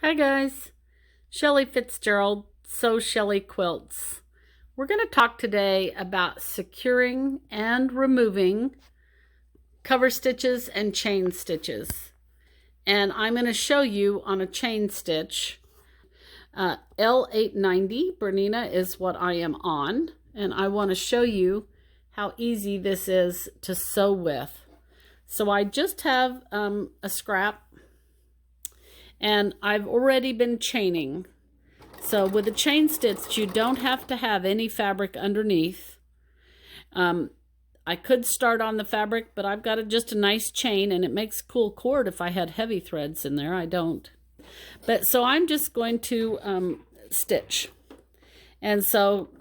Hi guys, Shelley Fitzgerald, Sew Shelley Quilts. We're going to talk today about securing and removing cover stitches and chain stitches. And I'm going to show you on a chain stitch. L890 Bernina is what I am on, and I want to show you how easy this is to sew with. So I just have a scrap, and I've already been chaining. So with a chain stitch, you don't have to have any fabric underneath. I could start on the fabric, but I've got just a nice chain, and it makes cool cord if I had heavy threads in there. I don't. But so I'm just going to stitch. And so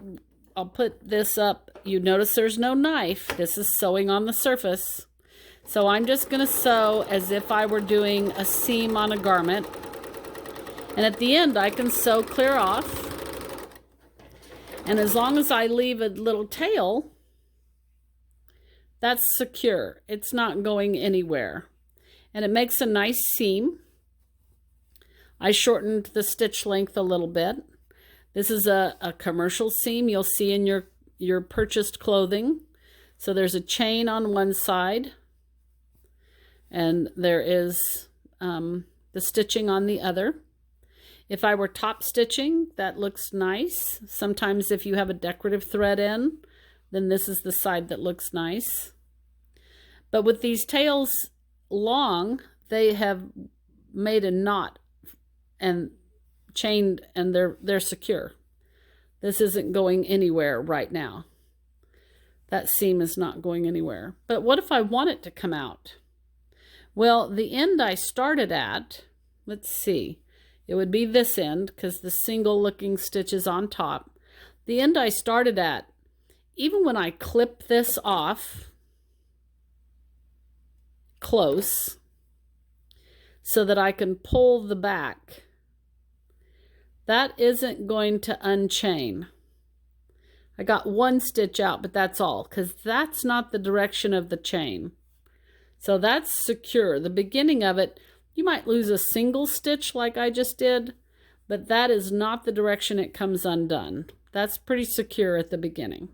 I'll put this up. You notice there's no knife. This is sewing on the surface. So I'm just going to sew as if I were doing a seam on a garment. And at the end, I can sew clear off. And as long as I leave a little tail, that's secure. It's not going anywhere. And it makes a nice seam. I shortened the stitch length a little bit. This is a commercial seam you'll see in your purchased clothing. So there's a chain on one side, and there is the stitching on the other. If I were top stitching, that looks nice. Sometimes if you have a decorative thread in, then this is the side that looks nice. But with these tails long, they have made a knot and chained, and they're secure. This isn't going anywhere right now. That seam is not going anywhere. But what if I want it to come out? Well, the end I started at, let's see, it would be this end because the single looking stitch is on top. The end I started at, even when I clip this off close so that I can pull the back, that isn't going to unchain. I got one stitch out, but that's all, because that's not the direction of the chain. So that's secure. The beginning of it, you might lose a single stitch like I just did, but that is not the direction it comes undone. That's pretty secure at the beginning.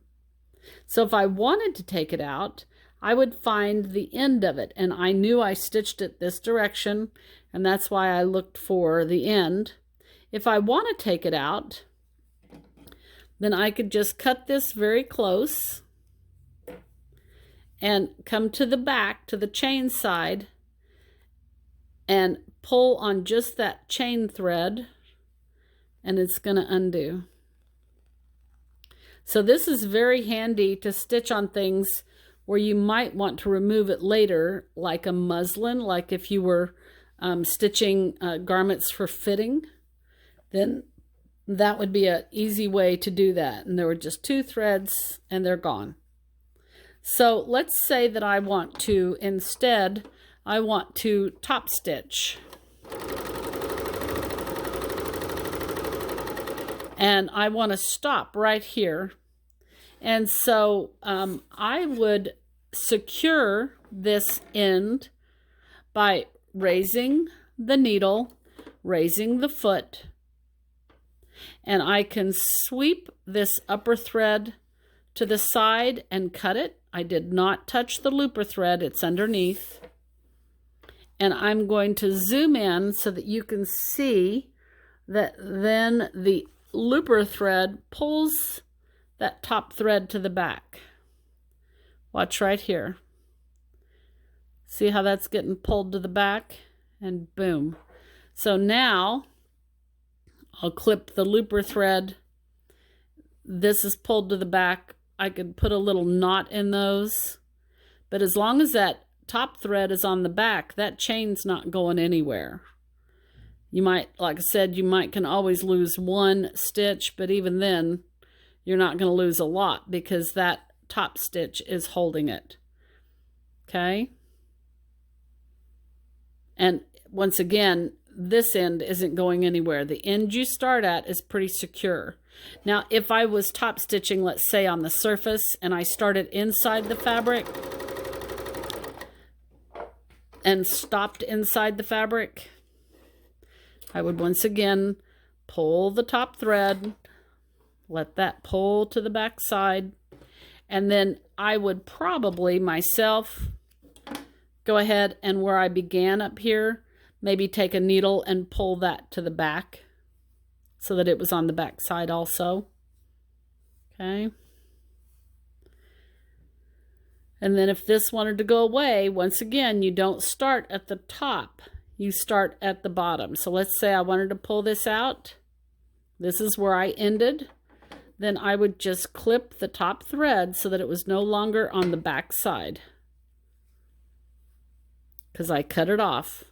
So if I wanted to take it out, I would find the end of it, and I knew I stitched it this direction, and that's why I looked for the end. If I want to take it out, then I could just cut this very close and come to the back, to the chain side, and pull on just that chain thread, and it's going to undo. So this is very handy to stitch on things where you might want to remove it later, like a muslin, like if you were stitching garments for fitting, then that would be an easy way to do that. And there were just two threads and they're gone. So let's say that I want to, instead, I want to top stitch. And I want to stop right here. And so I would secure this end by raising the needle, raising the foot, and I can sweep this upper thread to the side and cut it. I did not touch the looper thread, it's underneath. And I'm going to zoom in so that you can see that then the looper thread pulls that top thread to the back. Watch right here. See how that's getting pulled to the back? And boom. So now I'll clip the looper thread. This is pulled to the back. I could put a little knot in those. But as long as that top thread is on the back, that chain's not going anywhere. You might, like I said, can always lose one stitch, but even then, you're not going to lose a lot because that top stitch is holding it. Okay? And once again, this end isn't going anywhere. The end you start at is pretty secure. Now, if I was top stitching, let's say on the surface, and I started inside the fabric and stopped inside the fabric, I would once again pull the top thread, let that pull to the back side, and then I would probably myself go ahead and where I began up here, maybe take a needle and pull that to the back so that it was on the back side also. Okay. And then if this wanted to go away, once again, you don't start at the top. You start at the bottom. So let's say I wanted to pull this out. This is where I ended. Then I would just clip the top thread so that it was no longer on the back side, because I cut it off.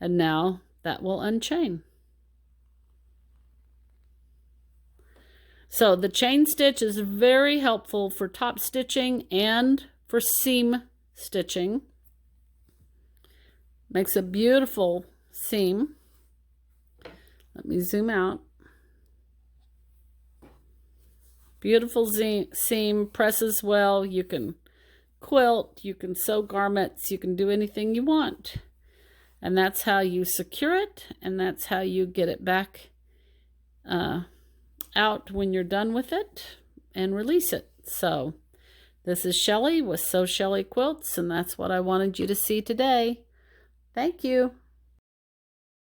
And now that will unchain. So the chain stitch is very helpful for top stitching and for seam stitching. Makes a beautiful seam. Let me zoom out. Beautiful seam, presses well. You can quilt, you can sew garments, you can do anything you want. And that's how you secure it, and that's how you get it back out when you're done with it and release it. So this is Shelly with Sew Shelly Quilts, and that's what I wanted you to see today. Thank you.